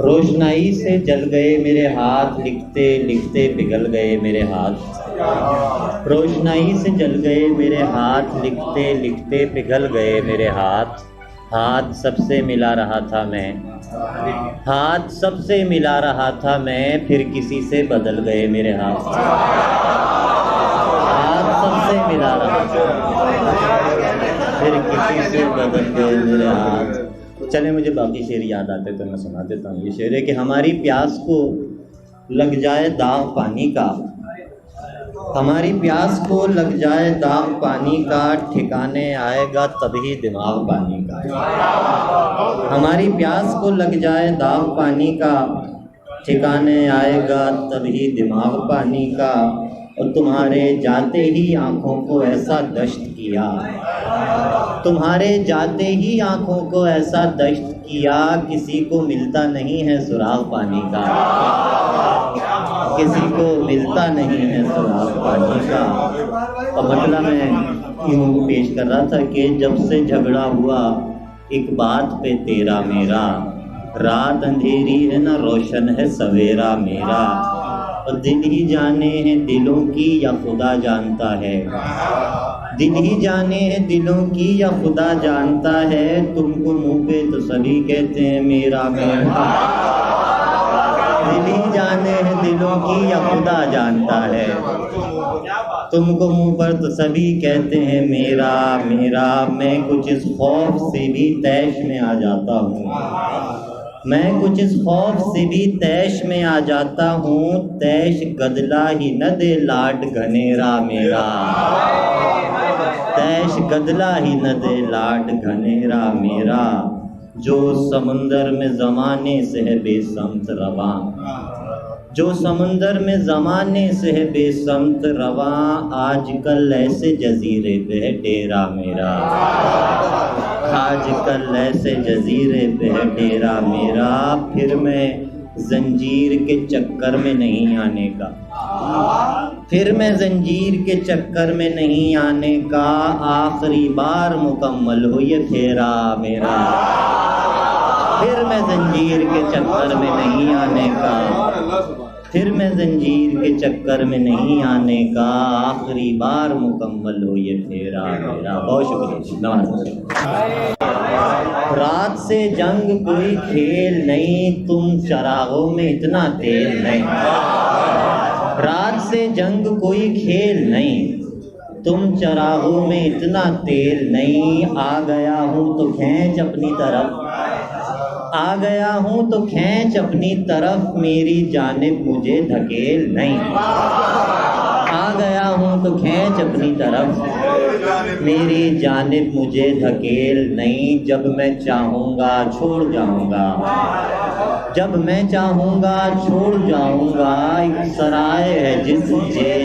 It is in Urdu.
روشنائی سے جل گئے میرے ہاتھ، لکھتے لکھتے پگھل گئے میرے ہاتھ۔ روشنائی سے جل گئے میرے ہاتھ، لکھتے لکھتے پگھل گئے میرے ہاتھ۔ ہاتھ سب سے ملا رہا تھا میں، ہاتھ سب سے ملا رہا تھا میں، پھر کسی سے بدل گئے میرے ہاتھ۔ ہاتھ سب سے ملا رہا تھا، پھر کسی سے بدل گئے میرے ہاتھ۔ چلیں مجھے باقی شعر یاد آتے تو میں سنا دیتا ہوں۔ یہ شعر ہے کہ ہماری پیاس کو لگ جائے داغ پانی کا، ہماری پیاس کو لگ جائے داغ پانی کا، ٹھکانے آئے گا تبھی دماغ پانی کا۔ ہماری پیاس کو لگ جائے داغ پانی کا، ٹھکانے آئے گا تبھی دماغ پانی کا۔ اور تمہارے جاتے ہی آنکھوں کو ایسا دشت کیا، تمہارے جاتے ہی آنکھوں کو ایسا دشت کیا، کسی کو ملتا نہیں ہے سراغ پانی کا، کسی کو ملتا نہیں ہے سراغ پانی کا۔ اور مطلب میں یوں پیش کر رہا تھا کہ جب سے جھگڑا ہوا ایک بات پہ تیرا میرا، رات اندھیری ہے نہ روشن ہے سویرا میرا، اور دل ہی جانے ہیں دلوں کی یا خدا جانتا ہے، دل ہی جانے ہیں دلوں کی یا خدا جانتا ہے، تم کو منہ پہ تو سبھی کہتے ہیں میرا میرا، دل ہی جانے ہیں دلوں کی یا خدا جانتا ہے، تم کو منہ پر تو سبھی کہتے ہیں میرا میرا۔ میں کچھ اس خوف سے بھی تیش میں آ جاتا ہوں، میں کچھ اس خوف سے بھی تیش میں آ جاتا ہوں، تیش گدلا ہی نہ دے لاڈ گھنیرا میرا، تیش گدلا ہی نہ دے لاڈ گھنیرا میرا، جو سمندر میں زمانے سے ہے بے سمت رواں، جو سمندر میں زمانے سے ہے بے سمت رواں، آج کل ایسے جزیرے پہ ہے ڈیرا میرا، آج کل ایسے جزیرے پہ ہے ڈیرا میرا، پھر میں زنجیر کے چکر میں نہیں آنے کا، پھر میں زنجیر کے چکر میں نہیں آنے کا، آخری بار مکمل ہو یہ پھیرا میرا، پھر میں زنجیر کے چکر میں نہیں آنے کا، پھر میں زنجیر کے چکر میں نہیں آنے کا، آخری بار مکمل ہو یہ پھیرا میرا۔ بہت شکریہ۔ رات سے جنگ کوئی کھیل نہیں، تم چراغوں میں اتنا تیل نہیں، رات سے جنگ کوئی کھیل نہیں، تم چراغوں میں اتنا تیل نہیں، آ گیا ہوں تو کھینچ اپنی طرف، آ گیا ہوں تو کھینچ اپنی طرف، میری جانب مجھے دھکیل نہیں، آ گیا ہوں تو کھینچ اپنی طرف، میری جانب مجھے دھکیل نہیں، جب میں چاہوں گا چھوڑ جاؤں گا، جب میں چاہوں گا چھوڑ جاؤں گا، ایک سرائے ہے جس جیل